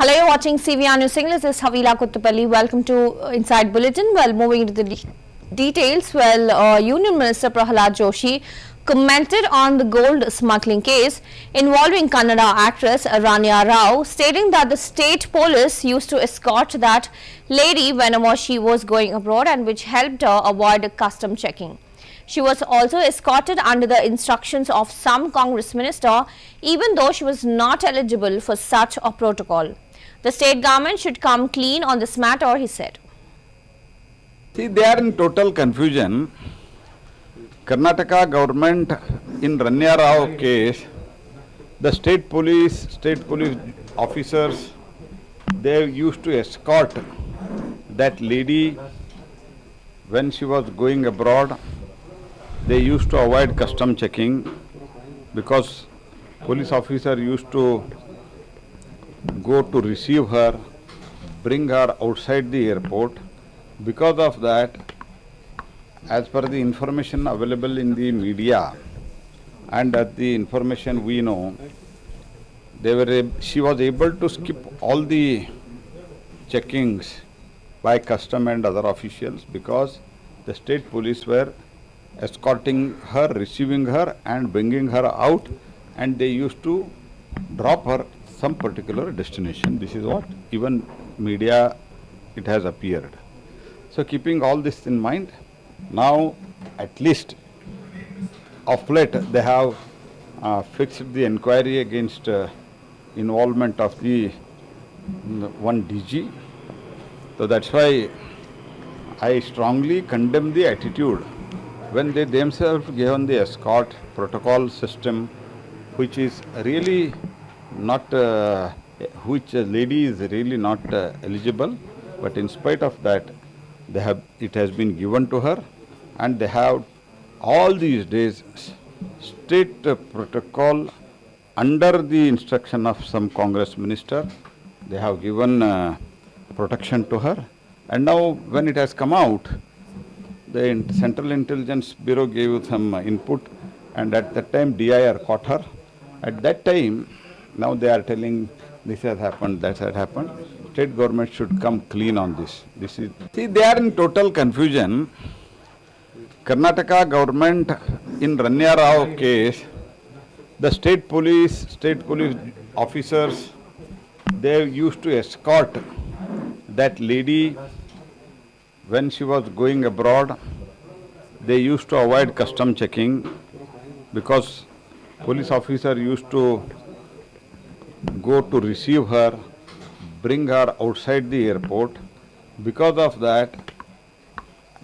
Hello, you're watching CVR News English. This is Havila Kuttupalli. Welcome to Inside Bulletin. Well, moving into the details, Union Minister Prahalad Joshi commented on the gold smuggling case involving Kannada actress Rania Rao, stating that the state police used to escort that lady whenever she was going abroad and which helped her avoid custom checking. She was also escorted under the instructions of some Congress minister, even though she was not eligible for such a protocol. The state government should come clean on this matter, he said. See, they are in total confusion. Karnataka government in Rania Rao case, the state police officers, they used to escort that lady when she was going abroad. They used to avoid custom checking because police officer used to go to receive her, bring her outside the airport. Because of that, as per the information available in the media and the information we know, she was able to skip all the checkings by custom and other officials because the state police were escorting her, receiving her and bringing her out, and they used to drop her some particular destination. This is what even media it has appeared. So keeping all this in mind, now at least of late they have fixed the inquiry against involvement of the one DG. So that's why I strongly condemn the attitude when they themselves given the escort protocol system, which is really not, which lady is really not eligible, but in spite of that, it has been given to her, and they have all these days state protocol under the instruction of some Congress minister. They have given protection to her, and now when it has come out, the Central Intelligence Bureau gave some input, and at that time DIR caught her. At that time, now they are telling this has happened, that has happened. State government should come clean on this. See, they are in total confusion. Karnataka government in Rania Rao case, the state police officers, they used to escort that lady when she was going abroad. They used to avoid custom checking because police officer used to go to receive her, bring her outside the airport. Because of that,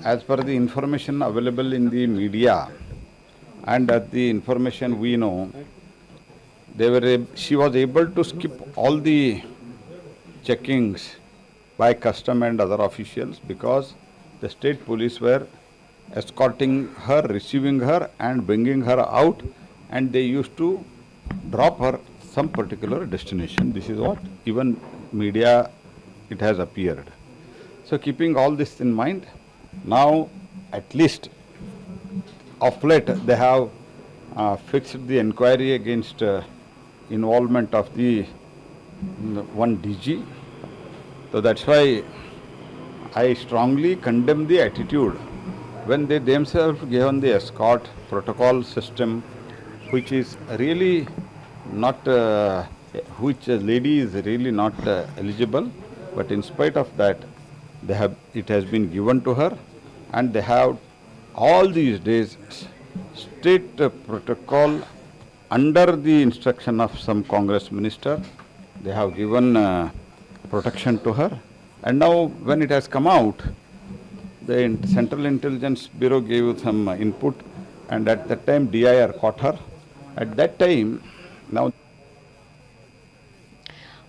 as per the information available in the media and the information we know, she was able to skip all the checkings by custom and other officials because the state police were escorting her, receiving her and bringing her out, and they used to drop her some particular destination. This is what even media it has appeared. So keeping all this in mind, now at least of late they have fixed the inquiry against involvement of the one DG. So that's why I strongly condemn the attitude when they themselves given the escort protocol system, which is really not, which lady is really not eligible, but in spite of that, it has been given to her, and they have all these days state protocol under the instruction of some Congress minister. They have given protection to her, and now when it has come out, the Central Intelligence Bureau gave some input, and at that time DIR caught her. At that time, now.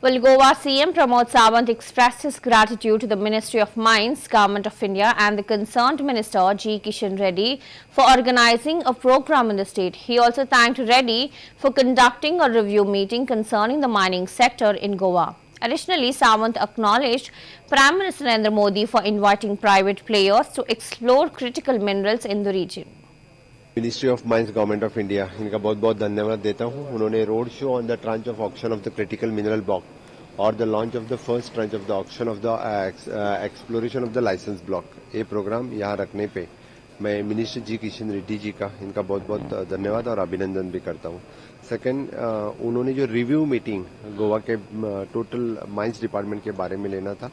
Well, Goa CM Pramod Sawant expressed his gratitude to the Ministry of Mines, Government of India and the concerned Minister G. Kishan Reddy for organizing a program in the state. He also thanked Reddy for conducting a review meeting concerning the mining sector in Goa. Additionally, Sawant acknowledged Prime Minister Narendra Modi for inviting private players to explore critical minerals in the region. Ministry of mines government of India इनका बहुत बहुत धन्यवाद देता हूं। उन्होंने road show on the tranche of auction of the critical mineral block or the launch of the first tranche of the auction of the exploration of the license block. ये programme यहाँ रखने पे मैं मिनिस्टर जी किशन रेड्डी जी का इनका बहुत बहुत धन्यवाद और अभिनंदन भी करता हूँ। सेकंड, उन्होंने जो रिव्यू मीटिंग गोवा के टोटल माइंस डिपार्टमेंट के बारे में लेना था,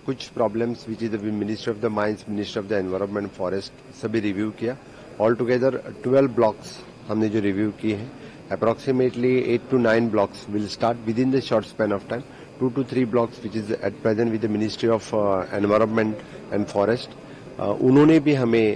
कुछ problems which is the minister of the mines, minister of the environment, forest सभी रिव्यू किया। ऑल टुगेदर 12 ब्लॉक्स हमने जो रिव्यू किए हैं, approximately 8 to 9 blocks will start within the short span of time. 2 to 3 blocks which is at present with the Ministry of Environment and Forest. उन्होंने भी हमें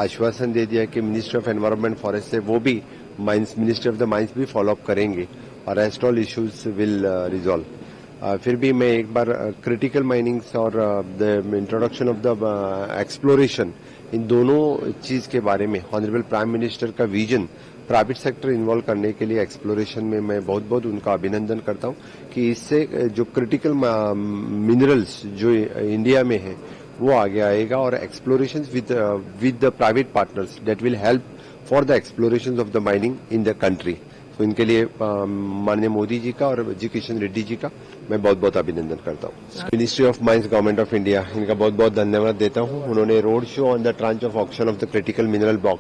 आश्वासन दे दिया कि मिनिस्ट्री ऑफ एनवायरनमेंट फॉरेस्ट से वो भी mines, ministry of the mines भी फॉलो अप करेंगे और rest all issues will resolve. फिर भी मैं एक बार क्रिटिकल माइनिंग्स और the introduction of the exploration, इन दोनों चीज के बारे में ऑनरेबल प्राइम मिनिस्टर का विजन प्राइवेट सेक्टर इन्वॉल्व करने के लिए एक्सप्लोरेशन में मैं बहुत बहुत उनका अभिनंदन करता हूं कि इससे जो क्रिटिकल मिनरल्स जो इंडिया में है वो आगे आएगा और exploration with the private partners that will help for the exploration of the mining in the country. तो इनके लिए माननीय मोदी जी का और जी किशन रेड्डी जी का मैं बहुत बहुत अभिनंदन करता हूँ। Ministry of mines, government of India, इनका बहुत बहुत धन्यवाद देता हूँ। उन्होंने road show on the tranche of auction of the critical mineral block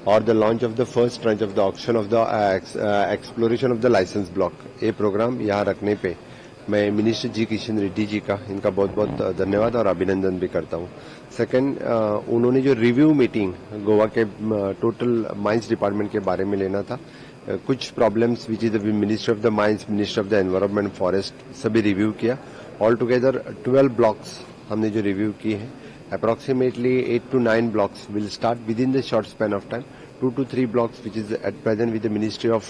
और the launch of the first tranche of the auction of the exploration of the licence block, ये programme यहाँ रखने पे मैं मिनिस्टर जी किशन रेड्डी जी का इनका बहुत बहुत धन्यवाद और अभिनंदन भी करता हूँ। सेकंड, उन्होंने जो रिव्यू मीटिंग गोवा के टोटल माइंस डिपार्टमेंट के बारे में लेना था, कुछ problems which is the minister of the mines, minister of the environment, forest सभी रिव्यू किया। ऑल टुगेदर 12 ब्लॉक्स हमने जो रिव्यू किए हैं, approximately 8 to 9 blocks will start within the short span of time. 2 to 3 blocks which is at present with the Ministry of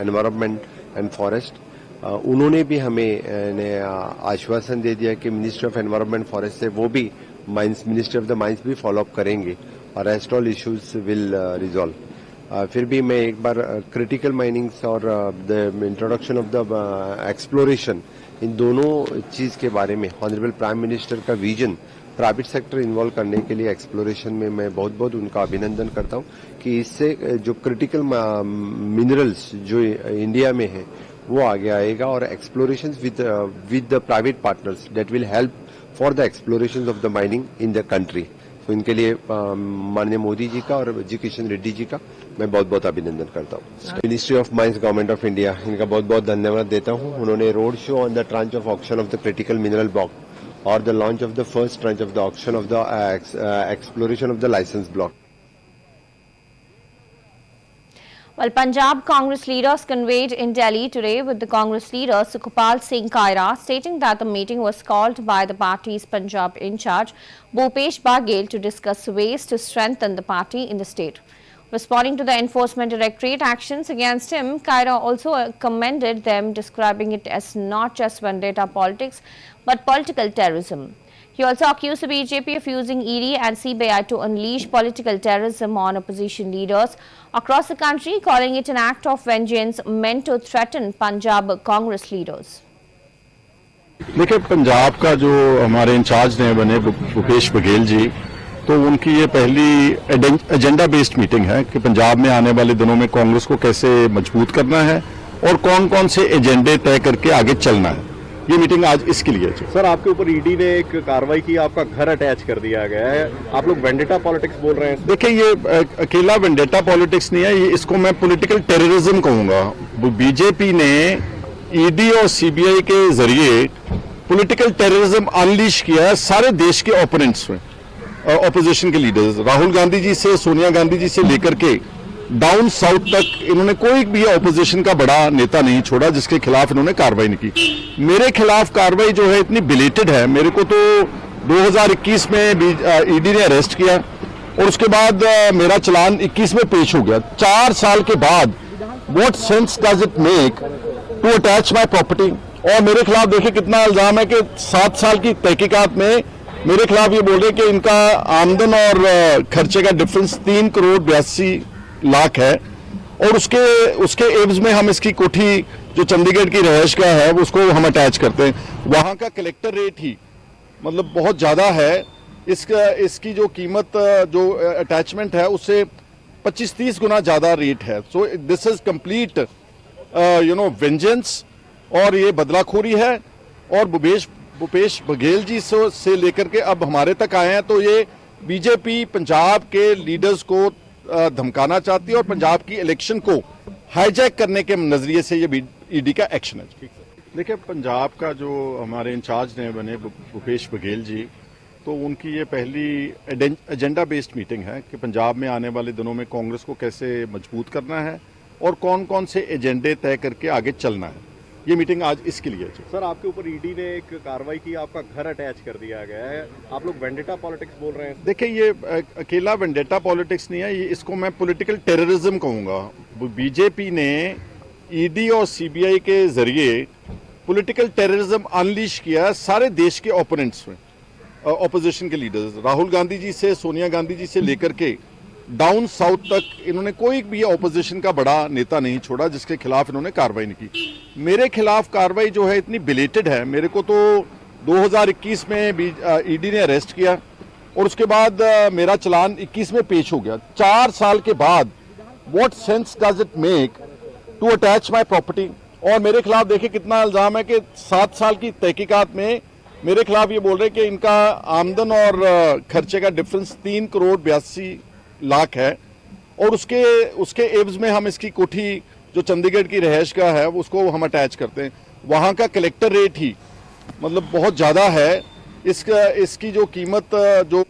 Environment and Forest. उन्होंने भी हमें आश्वासन दे दिया कि मिनिस्ट्री ऑफ एनवायरनमेंट फॉरेस्ट से वो भी mines, ministry of the mines भी फॉलो अप करेंगे और rest all issues will resolve. फिर भी मैं एक बार क्रिटिकल माइनिंग्स और the introduction of the exploration, इन दोनों चीज के बारे में ऑनरेबल प्राइम मिनिस्टर का विजन प्राइवेट सेक्टर इन्वॉल्व करने के लिए एक्सप्लोरेशन में मैं बहुत बहुत उनका अभिनंदन करता हूं कि इससे जो क्रिटिकल मिनरल्स जो इंडिया में है वो आगे आएगा और exploration with the private partners that will help for the exploration of the mining in the country. तो इनके लिए माननीय मोदी जी का और जी किशन रेड्डी जी का मैं बहुत बहुत अभिनंदन करता हूँ। Ministry of mines, government of India, इनका बहुत बहुत धन्यवाद देता हूँ। उन्होंने road show on the tranche of auction of the critical mineral block or the launch of the first tranche of the auction of the exploration of the license block. Well, Punjab Congress leaders convened in Delhi today with the Congress leader Sukhpal Singh Kaira, stating that the meeting was called by the party's Punjab in charge, Bhupesh Baghel, to discuss ways to strengthen the party in the state. Responding to the Enforcement Directorate actions against him, Kaira also commended them, describing it as not just vendetta politics but political terrorism. He also accused the BJP of using ED and CBI to unleash political terrorism on opposition leaders across the country, calling it an act of vengeance meant to threaten Punjab Congress leaders. देखिए, पंजाब का जो हमारे in charge ने बने भूपेश बघेल जी, तो उनकी ये पहली एजेंडा बेस्ड मीटिंग है कि पंजाब में आने वाले दिनों में कांग्रेस को कैसे मजबूत करना है और कौन कौन से एजेंडे तय करके आगे चलना है। ये मीटिंग आज इसके लिए है। सर, आपके ऊपर ईडी ने एक कार्रवाई की, आपका घर अटैच कर दिया गया है, आप लोग वेंडेटा पॉलिटिक्स बोल रहे हैं। देखिए, ये अकेला वेंडेटा पॉलिटिक्स नहीं है, ये इसको मैं पॉलिटिकल टेररिज्म कहूंगा। बीजेपी ने ईडी और सीबीआई के जरिए पॉलिटिकल टेररिज्म अनलीश किया है सारे देश के ओपोनेंट्स में, ऑपोजिशन के लीडर्स, राहुल गांधी जी से सोनिया गांधी जी से लेकर के डाउन साउथ तक इन्होंने कोई भी ऑपोजिशन का बड़ा नेता नहीं छोड़ा जिसके खिलाफ इन्होंने कार्रवाई नहीं की। मेरे खिलाफ कार्रवाई जो है इतनी बिलेटेड है, मेरे को तो 2021 में ईडी ने अरेस्ट किया और उसके बाद मेरा चलान 21 में पेश हो गया। 4 साल के बाद what sense does it make to attach my property. और मेरे खिलाफ देखिए कितना इल्जाम है कि 7 साल की तहकीकात में मेरे खिलाफ ये बोल रहे कि इनका आमदन और खर्चे का डिफरेंस 3 करोड़ 82 लाख है और उसके एवज में हम इसकी कोठी जो चंडीगढ़ की रहायश का है उसको हम अटैच करते हैं। वहां का कलेक्टर रेट ही मतलब बहुत ज्यादा है, इसकी जो कीमत जो अटैचमेंट है उससे 25-30 गुना ज्यादा रेट है। So this is complete vengeance और ये बदलाखोरी है। और भूपेश बघेल जी से लेकर के अब हमारे तक आए हैं, तो ये बीजेपी पंजाब के लीडर्स को धमकाना चाहती है और पंजाब की इलेक्शन को हाईजैक करने के नजरिए से ये ईडी का एक्शन है। देखिए, पंजाब का जो हमारे इंचार्ज ने बने भूपेश बघेल जी, तो उनकी ये पहली एजेंडा बेस्ड मीटिंग है कि पंजाब में आने वाले दिनों में कांग्रेस को कैसे मजबूत करना है और कौन कौन से एजेंडे तय करके आगे चलना है। ये मीटिंग आज इसके लिए है। सर, आपके ऊपर ईडी ने एक कार्रवाई की, आपका घर अटैच कर दिया गया है, आप लोग वेंडेटा पॉलिटिक्स बोल रहे हैं। देखिए, ये अकेला वेंडेटा पॉलिटिक्स नहीं है, ये इसको मैं पॉलिटिकल टेररिज्म कहूंगा। बीजेपी ने ईडी और सीबीआई के जरिए पॉलिटिकल टेररिज्म अनलीश किया सारे देश के ओपोनेंट्स में, ऑपोजिशन के लीडर्स, राहुल गांधी जी से सोनिया गांधी जी से लेकर के डाउन साउथ तक इन्होंने कोई भी ऑपोजिशन का बड़ा नेता नहीं छोड़ा जिसके खिलाफ इन्होंने कार्रवाई नहीं की। मेरे खिलाफ कार्रवाई जो है इतनी बिलेटेड है। मेरे को तो 2021 में ईडी ने अरेस्ट किया और उसके बाद मेरा चालान 21 में पेश हो गया। 4 साल के बाद what sense does it make to attach my property. और मेरे खिलाफ देखिए कितना इल्जाम है कि 7 साल की तहकीकात में मेरे खिलाफ ये बोल रहे हैं कि इनका आमदन और खर्चे का डिफरेंस 3 करोड़ 82 लाख है और उसके एवज में हम इसकी कोठी जो चंडीगढ़ की रहायशगाह है उसको हम अटैच करते हैं। वहां का कलेक्टर रेट ही मतलब बहुत ज्यादा है। इसकी जो कीमत जो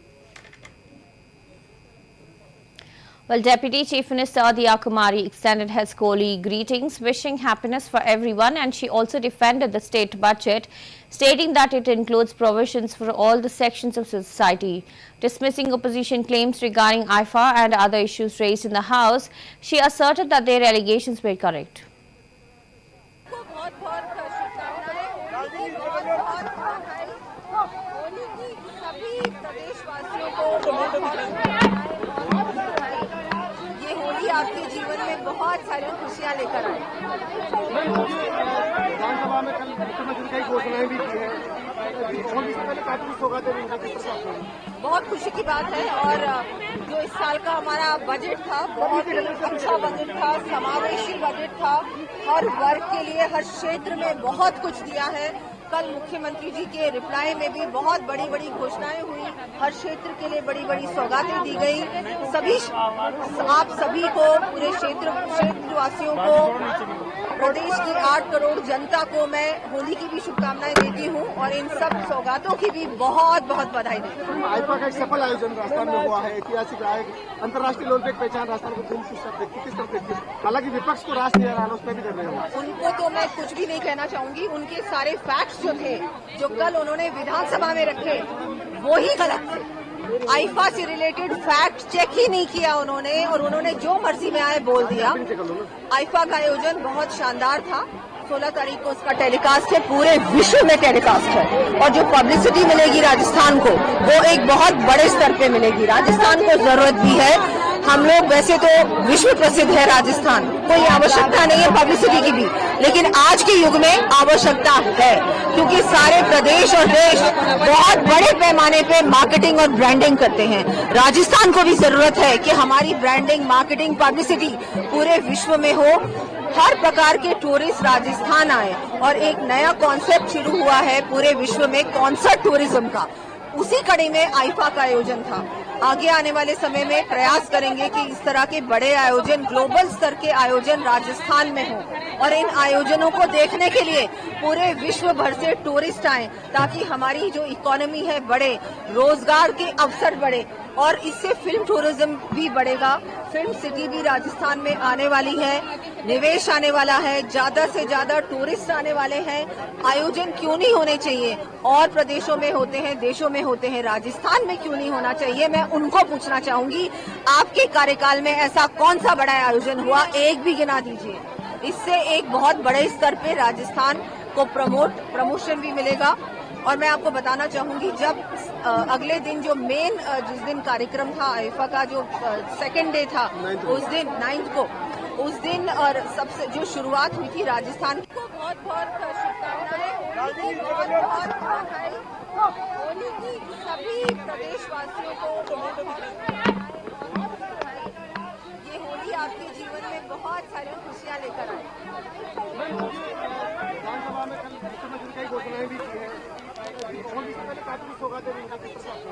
Well, Deputy Chief Minister Diya Kumari extended her Holi greetings, wishing happiness for everyone, and she also defended the state budget, stating that it includes provisions for all the sections of society. Dismissing opposition claims regarding IFA and other issues raised in the House, she asserted that their allegations were correct. आपके जीवन में बहुत सारी खुशियाँ लेकर आए। विधानसभा में कल मुख्यमंत्री कई घोषणाएं भी की है, काफी सौगातें भी। बहुत खुशी की बात है और जो इस साल का हमारा बजट था बहुत ही अच्छा बजट था, समावेशी बजट था। हर वर्ग के लिए हर क्षेत्र में बहुत कुछ दिया है। कल मुख्यमंत्री जी के रिप्लाई में भी बहुत बड़ी बड़ी घोषणाएं हुई, हर क्षेत्र के लिए बड़ी बड़ी सौगातें दी गई। आप सभी को, पूरे क्षेत्रवासियों को, प्रदेश की 8 करोड़ जनता को मैं होली की भी शुभकामनाएं देती हूं और इन सब सौगातों की भी बहुत बहुत बधाई देती हूँ। आईफा का एक सफल आयोजन राजस्थान में हुआ है, ऐतिहासिक रहा है, अंतर्राष्ट्रीय लेवल पे एक पहचान राजस्थान को किस तरफ देखती है। हालांकि विपक्ष को रास नहीं आ रहा, उस पर भी कर रहे हो। उनको तो मैं कुछ भी नहीं कहना चाहूंगी। उनके सारे फैक्ट्स जो थे, जो कल उन्होंने विधानसभा में रखे, वो ही गलत थे। आईफा से रिलेटेड फैक्ट चेक ही नहीं किया उन्होंने और उन्होंने जो मर्जी में आए बोल दिया। आईफा का आयोजन बहुत शानदार था। 16 तारीख को उसका टेलीकास्ट है, पूरे विश्व में टेलीकास्ट है और जो पब्लिसिटी मिलेगी राजस्थान को वो एक बहुत बड़े स्तर पे मिलेगी। राजस्थान को जरूरत भी है। हम लोग वैसे तो विश्व प्रसिद्ध है राजस्थान, कोई आवश्यकता नहीं है पब्लिसिटी की भी, लेकिन आज के युग में आवश्यकता है क्योंकि सारे प्रदेश और देश बहुत बड़े पैमाने पे मार्केटिंग और ब्रांडिंग करते हैं। राजस्थान को भी जरूरत है कि हमारी ब्रांडिंग, मार्केटिंग, पब्लिसिटी पूरे विश्व में हो, हर प्रकार के टूरिस्ट राजस्थान आए और एक नया कॉन्सेप्ट शुरू हुआ है पूरे विश्व में कॉन्सर्ट टूरिज्म का। उसी कड़ी में आईफा का आयोजन था। आगे आने वाले समय में प्रयास करेंगे कि इस तरह के बड़े आयोजन, ग्लोबल स्तर के आयोजन राजस्थान में हो और इन आयोजनों को देखने के लिए पूरे विश्व भर से टूरिस्ट आए ताकि हमारी जो इकोनॉमी है बढ़े, रोजगार के अवसर बढ़े और इससे फिल्म टूरिज्म भी बढ़ेगा। फिल्म सिटी भी राजस्थान में आने वाली है, निवेश आने वाला है, ज्यादा से ज्यादा टूरिस्ट आने वाले हैं। आयोजन क्यों नहीं होने चाहिए? और प्रदेशों में होते हैं, देशों में होते हैं, राजस्थान में क्यों नहीं होना चाहिए? मैं उनको पूछना चाहूंगी, आपके कार्यकाल में ऐसा कौन सा बड़ा आयोजन हुआ? एक भी गिना दीजिए। इससे एक बहुत बड़े स्तर पे राजस्थान को प्रमोशन भी मिलेगा। और मैं आपको बताना चाहूंगी, जब अगले दिन जो मेन जिस दिन कार्यक्रम था आईफा का, जो सेकेंड डे था, उस दिन 9 को, उस दिन और सबसे जो शुरुआत हुई थी राजस्थान को बहुत बहुत शुभकामनाएं, बहुत बधाई। होली की सभी प्रदेशवासियों को बहुत बधाई। ये होली आपके जीवन में बहुत सारी खुशियाँ लेकर आए। में कल मुख्यमंत्री कई घोषणाएं भी की है और इससे पहले काफी सौगातें भी उनका किस तरह से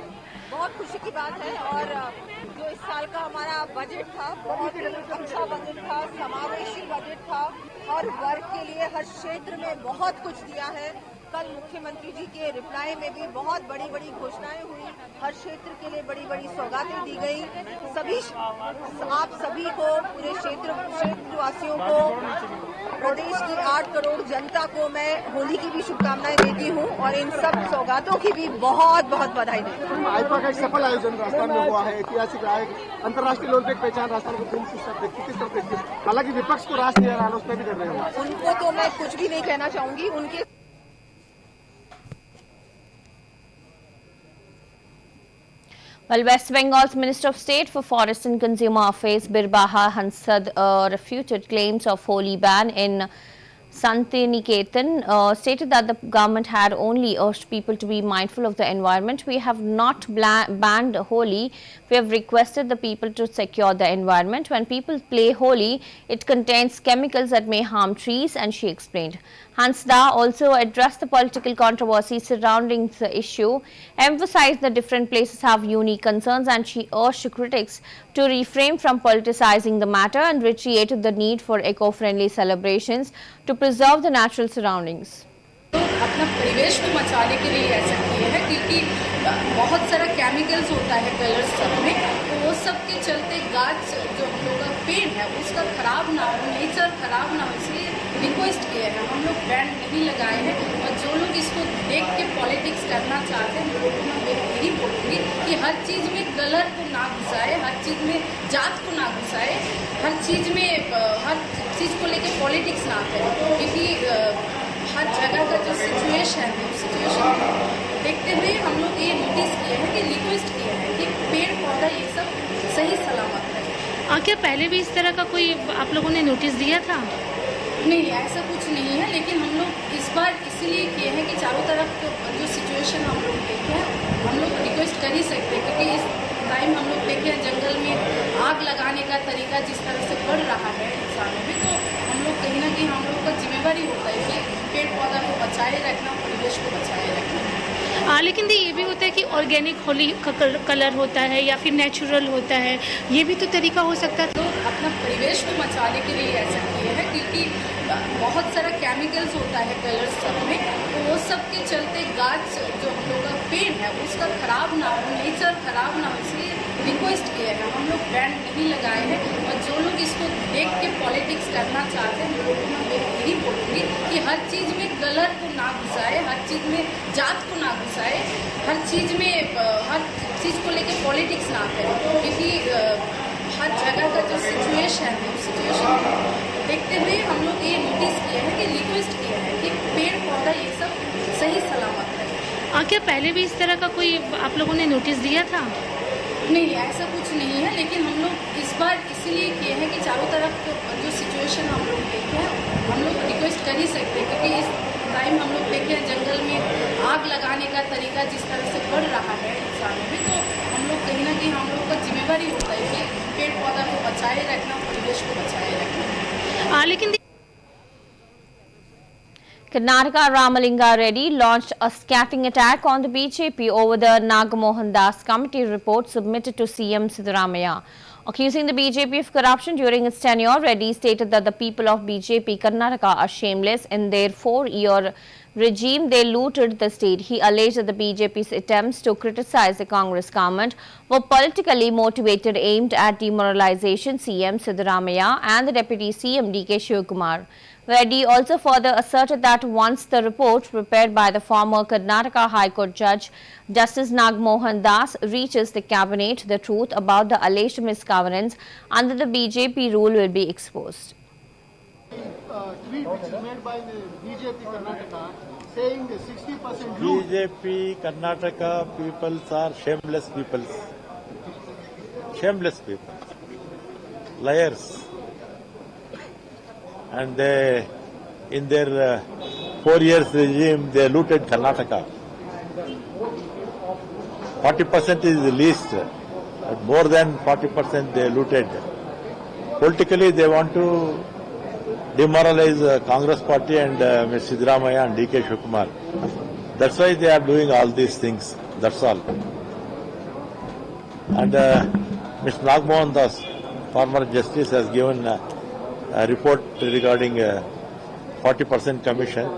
बहुत खुशी की बात है। और जो इस साल का हमारा बजट था बहुत ही अच्छा बजट था, समावेशी बजट था, हर वर्ग के लिए हर क्षेत्र में बहुत कुछ दिया है। कल मुख्यमंत्री जी के रिप्लाई में भी बहुत बड़ी बड़ी घोषणाएं हुई, हर क्षेत्र के लिए बड़ी बड़ी सौगातें दी गई। आप सभी को, पूरे क्षेत्रवासियों को, प्रदेश की 8 करोड़ जनता को मैं होली की भी शुभकामनाएं देती हूं और इन सब सौगातों की भी बहुत बहुत बधाई देती हूं। आईफा का एक सफल आयोजन राजस्थान में हुआ है, ऐतिहासिक रहा है। अंतर्राष्ट्रीय ओलंपिक पहचान राजस्थान को किस तरह देखती है? हालांकि विपक्ष को रास नहीं आ रहा, उस पर भी कर रहे हैं। उनको तो मैं कुछ भी नहीं कहना चाहूंगी। उनके Well, West Bengal's Minister of State for Forest and Consumer Affairs, Birbaha Hansad, refuted claims of Holi ban in Santiniketan, stated that the government had only urged people to be mindful of the environment. We have not banned Holi. We have requested the people to secure the environment. When people play Holi, it contains chemicals that may harm trees, and she explained. Hansda also addressed the political controversy surrounding the issue, emphasized that different places have unique concerns, and she urged critics to refrain from politicizing the matter and reiterated the need for eco-friendly celebrations to preserve the natural surroundings. अपना परिवेश को बचाने के लिए ऐसा किए हैं क्योंकि बहुत सारा केमिकल्स होता है कलर्स सब में, तो वो सब के चलते गाछ जो हम लोग का पेड़ है उसका खराब ना हो, नेचर खराब ना हो, इसलिए रिक्वेस्ट किए हैं। हम लोग बैन नहीं लगाए हैं और जो लोग इसको देख के पॉलिटिक्स करना चाहते हैं लोगों को मैं यही बोलूँगी कि हर चीज़ में कलर को ना घुसाए, हर चीज़ में जात को ना घुसाए, हर चीज़ को लेके पॉलिटिक्स ना करें, क्योंकि हर जगह का जो सिचुएशन है उस सिचुएशन को देखते हुए हम लोग ये नोटिस किए हैं कि रिक्वेस्ट किए हैं कि पेड़ पौधा ये सब सही सलामत रहे। क्या पहले भी इस तरह का कोई आप लोगों ने नोटिस दिया था? नहीं, ऐसा कुछ नहीं है, लेकिन हम लोग इस बार इसीलिए किए हैं कि चारों तरफ जो सिचुएशन हम लोग देखे हैं हम लोग रिक्वेस्ट कर ही सकते हैं, क्योंकि इस टाइम हम लोग देखे हैं जंगल में आग लगाने का तरीका जिस तरह से बढ़ रहा है इंसानों में, तो हम लोग कहीं ना कहीं हम लोग का जिम्मेवारी होता है कि पेड़ पौधा को बचाए रखना, परिवेश को बचाए रखना। लेकिन ये भी होता है कि ऑर्गेनिक होली का कलर होता है या फिर नेचुरल होता है, ये भी तो तरीका हो सकता है। तो अपना परिवेश को बचाने के लिए ऐसा किए हैं क्योंकि बहुत सारा केमिकल्स होता है कलर्स सब में, तो वो सब के चलते गाछ जो हम लोग का पेड़ है उसका खराब ना हो, नेचर खराब ना हो, इसलिए रिक्वेस्ट किए हैं। हम लोग बैन नहीं लगाए हैं और जो लोग इसको देख के पॉलिटिक्स करना चाहते हैं लोगों को मैं यही बोलूँगी कि हर चीज़ में कलर को ना घुसाए, हर चीज़ में जात को ना घुसाए, हर चीज़ को लेके पॉलिटिक्स ना करें, क्योंकि हर जगह का जो सिचुएशन है उस सिचुएशन को देखते हुए हम लोग ये नोटिस किए हैं कि रिक्वेस्ट किए हैं कि पेड़ पौधा ये सब सही सलामत रहे। क्या पहले भी इस तरह का कोई आप लोगों ने नोटिस दिया था? नहीं, ऐसा कुछ नहीं है, लेकिन हम लोग इस बार इसीलिए किए हैं कि चारों तरफ जो सिचुएशन हम लोग देखे हैं हम लोग रिक्वेस्ट कर ही सकते हैं, क्योंकि इस टाइम हम लोग देखे हैं जंगल में आग लगाने का तरीका जिस तरह से बढ़ रहा है इंसानों में, तो हम लोग कहीं ना कहीं हम लोग का जिम्मेवारी होता है कि पेड़ पौधा को बचाए रखना, परिवेश को बचाए रखना। लेकिन Karnataka Ramalinga Reddy launched a scathing attack on the BJP over the Nagamohan Das committee report submitted to CM Siddaramaiah. Accusing the BJP of corruption during its tenure, Reddy stated that the people of BJP Karnataka are shameless. In their 4-year regime, they looted the state. He alleged that the BJP's attempts to criticize the Congress government were politically motivated, aimed at demoralization CM Siddaramaiah and the Deputy CM D.K. Shivakumar. Reddy also further asserted that once the report prepared by the former Karnataka High Court Judge Justice Nagamohan Das reaches the cabinet, the truth about the alleged misgovernance under the BJP rule will be exposed. Tweet which is made by the BJP Karnataka saying 60% loot. BJP Karnataka peoples are shameless peoples. Shameless people. Liars. And they, in their 4 years regime, they looted Karnataka. 40% is the least, but more than 40% they looted. Politically, they want to demoralize Congress party and Ms. Siddaramaiah and D.K. Shivakumar. That's why they are doing all these things. That's all. And Mr. Nagmohan Das, former justice, has given a report regarding 40% commission.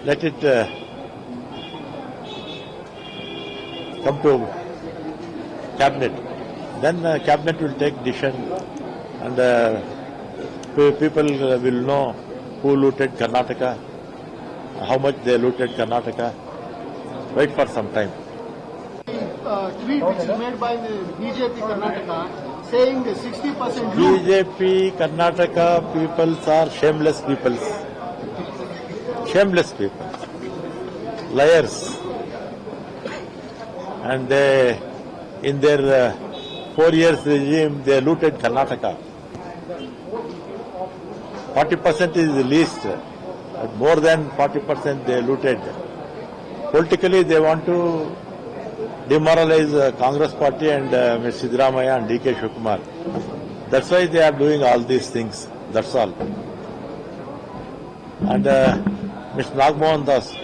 Let it come to cabinet. Then cabinet will take decision, and people will know who looted Karnataka, how much they looted Karnataka. Wait for some time. Tweet which is made by the BJP Karnataka saying the 60% loot. BJP Karnataka peoples are shameless peoples. Shameless people. Liars. And they, in their 4 years regime, they looted Karnataka. 40% is the least, but more than 40% they looted. Politically, they want to demoralize Congress party and Ms. Siddaramaiah and D.K. Shivakumar. That's why they are doing all these things. That's all. And Mr. Nagmohan Das,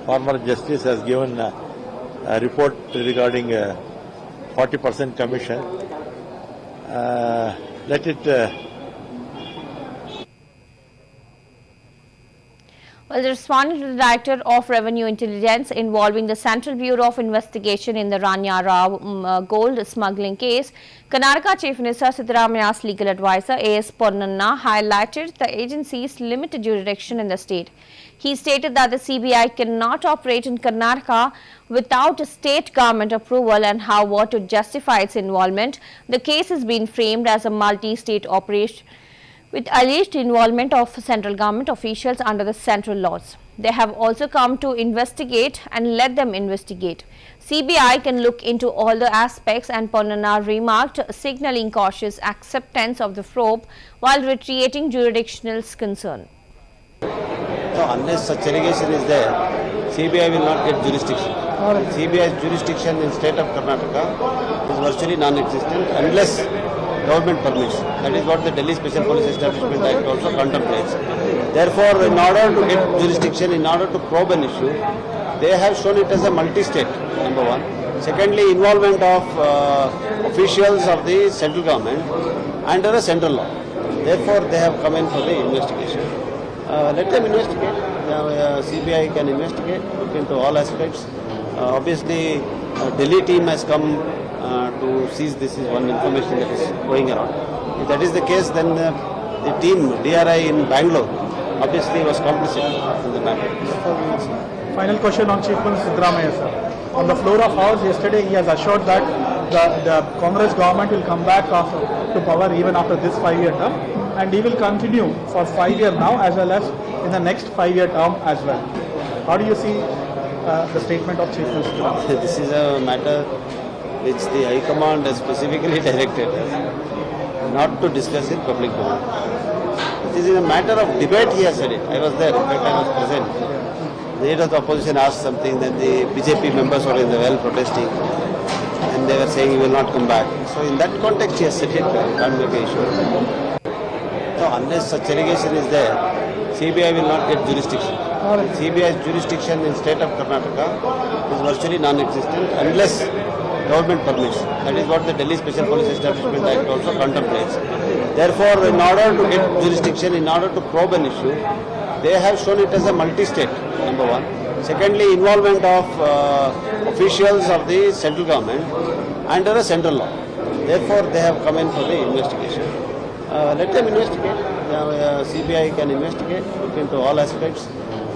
former justice, has given a report regarding 40% commission. Let it Well, responding to the Director of Revenue Intelligence involving the Central Bureau of Investigation in the Rania Rao gold smuggling case, Karnataka Chief Minister Siddaramaiah's legal advisor A.S. Ponnanna highlighted the agency's limited jurisdiction in the state. He stated that the CBI cannot operate in Karnataka without state government approval and however to justify its involvement. The case has been framed as a multi-state operation with alleged involvement of central government officials under the central laws. They have also come to investigate and let them investigate. CBI can look into all the aspects, and Ponnanna remarked, signaling cautious acceptance of the probe while reiterating jurisdictional concern. So unless such allegation is there, CBI will not get jurisdiction. CBI's jurisdiction in state of Karnataka is virtually non-existent unless government permits. That is what the Delhi Special Police Establishment Act also contemplates. Therefore, in order to get jurisdiction, in order to probe an issue, they have shown it as a multi-state, number one. Secondly, involvement of officials of the central government under a central law. Therefore, they have come in for the investigation. Let them investigate. CBI can investigate, look into all aspects. Obviously, Delhi team has come to seize this is one information that is going around. If that is the case, then the team, DRI in Bangalore, obviously was complicit in the matter. Final question on Chief Minister Siddaramaiah, sir. On the floor of House yesterday, he has assured that the Congress government will come back to power even after this 5-year term, and he will continue for 5 years now as well as in the next 5-year term as well. How do you see the statement of Chief Minister Siddaramaiah? This is a matter which the High Command has specifically directed us not to discuss in public domain. This is a matter of debate, he has said it. I was there, in fact I was present. The leader of the opposition asked something, then the BJP members were in the well protesting, and they were saying he will not come back. So in that context he has said it, can't make an issue. So unless such allegation is there, CBI will not get jurisdiction. CBI's jurisdiction in state of Karnataka is virtually non-existent unless government permits. That is what the Delhi Special Police Establishment Act also contemplates. Therefore, in order to get jurisdiction, in order to probe an issue, they have shown it as a multi-state, number one. Secondly, involvement of officials of the central government under a central law. Therefore, they have come in for the investigation. Let them investigate. CBI can investigate, look into all aspects.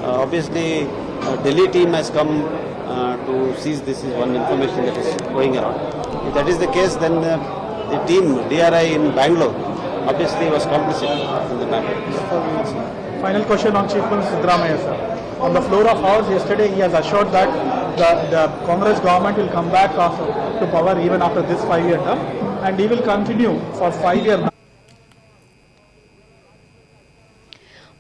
Obviously, Delhi team has come to seize this is one information that is going around. If that is the case, then the team, DRI in Bangalore, obviously was complicit in the matter. Final question on Chief Minister Siddaramaiah, sir. On the floor of House yesterday, he has assured that the Congress government will come back to power even after this 5-year term, and he will continue for 5 years.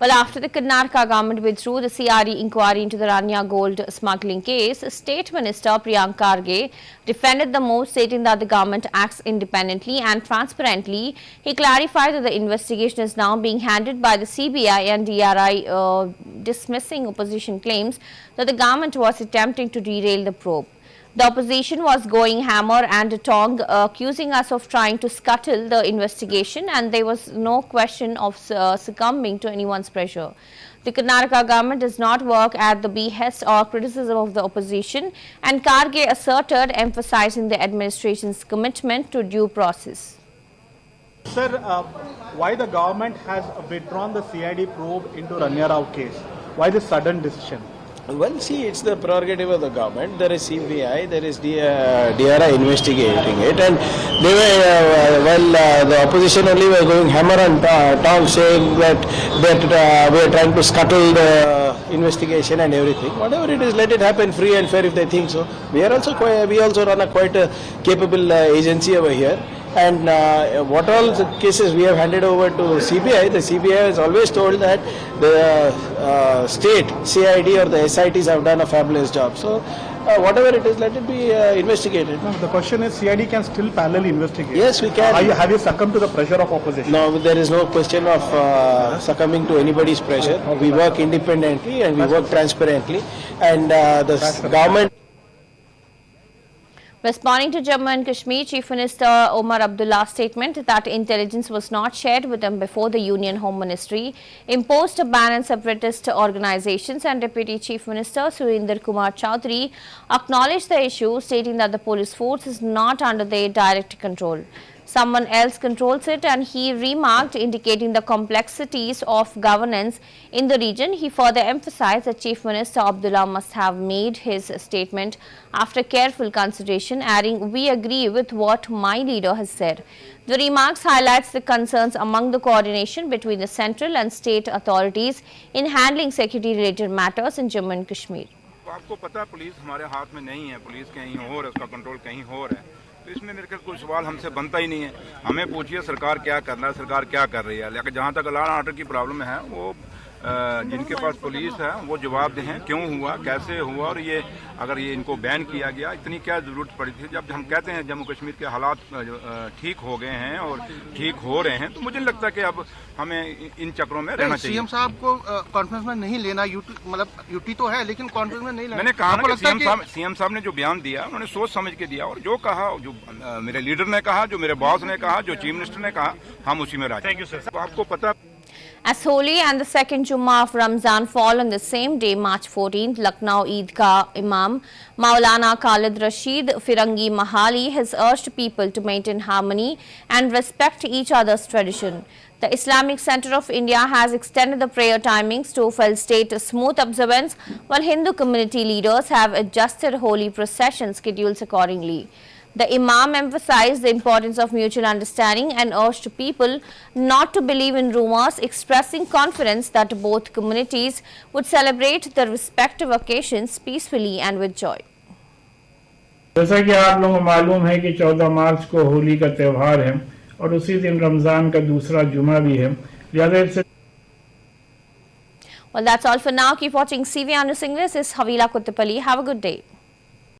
Well, after the Karnataka government withdrew the CRE inquiry into the Rania gold smuggling case, State Minister Priyank Kharge defended the move, stating that the government acts independently and transparently. He clarified that the investigation is now being handled by the CBI and DRI, dismissing opposition claims that the government was attempting to derail the probe. The opposition was going hammer and tongue, accusing us of trying to scuttle the investigation, and there was no question of succumbing to anyone's pressure. The Karnataka government does not work at the behest or criticism of the opposition, and Kharge asserted, emphasizing the administration's commitment to due process. Sir, why the government has withdrawn the CID probe into Rania Rao case? Why this sudden decision? Well, see, it's the prerogative of the government. There is CBI, there is DRI investigating it, and they were, the opposition only were going hammer and tongue, saying that we are trying to scuttle the investigation and everything. Whatever it is, let it happen free and fair if they think so. We also run a quite capable agency over here. And what all the cases we have handed over to CBI, the CBI has always told that the state CID or the SITs have done a fabulous job. So whatever it is, let it be investigated. No, the question is CID can still parallelly investigate. Yes, we can. Have you succumbed to the pressure of opposition? No, there is no question of succumbing to anybody's pressure. We work independently and we work transparently. And the government... Responding to Jammu and Kashmir, Chief Minister Omar Abdullah's statement that intelligence was not shared with him before the Union Home Ministry imposed a ban on separatist organizations, and Deputy Chief Minister Surinder Kumar Chaudhary acknowledged the issue, stating that the police force is not under their direct control. Someone else controls it, and he remarked, indicating the complexities of governance in the region. He further emphasized that Chief Minister Abdullah must have made his statement after careful consideration, adding, "We agree with what my leader has said." The remarks highlights the concerns among the coordination between the central and state authorities in handling security-related matters in Jammu and Kashmir. आपको पता है police हमारे हाथ में नहीं है, police कहीं और है, उसका कंट्रोल कहीं और है, तो इसमें मेरे ख्याल कोई सवाल हमसे बनता ही नहीं है। हमें पूछिए सरकार क्या कर रहा है, सरकार क्या कर रही है, लेकिन जहाँ तक लॉ एंड ऑर्डर की प्रॉब्लम है वो जिनके पास पुलिस है वो जवाब दें क्यों हुआ, कैसे हुआ, और ये अगर ये इनको बैन किया गया, इतनी क्या ज़रूरत पड़ी थी। जब हम कहते हैं जम्मू कश्मीर के हालात ठीक हो गए हैं और ठीक हो रहे हैं, तो मुझे नहीं लगता कि अब हमें इन चक्रों में रहना चाहिए। सीएम साहब को कॉन्फ्रेंस में नहीं लेना, मतलब यूटी तो है लेकिन कॉन्फ्रेंस में नहीं लेना। मैंने कहा ना कि सीएम साहब ने जो बयान दिया उन्होंने सोच समझ के दिया, और जो कहा, जो मेरे लीडर ने कहा, जो मेरे बॉस ने कहा, जो चीफ मिनिस्टर ने कहा, हम उसी में राजी। Thank you sir. आपको पता As Holi and the second Jummah of Ramzan fall on the same day, March 14th, Lucknow Eidgah Imam Maulana Khalid Rashid Firangi Mahali has urged people to maintain harmony and respect each other's tradition. The Islamic Center of India has extended the prayer timings to facilitate smooth observance, while Hindu community leaders have adjusted holy procession schedules accordingly. The Imam emphasized the importance of mutual understanding and urged people not to believe in rumors, expressing confidence that both communities would celebrate their respective occasions peacefully and with joy. जैसा कि आप लोगों को मालूम है कि 14 मार्च को होली का त्यौहार है और उसी दिन रमजान का दूसरा जुमा भी है, लिहाजा इससे Well, that's all for now. Keep watching CVR News English. This is Havila Kuttapalli. Have a good day.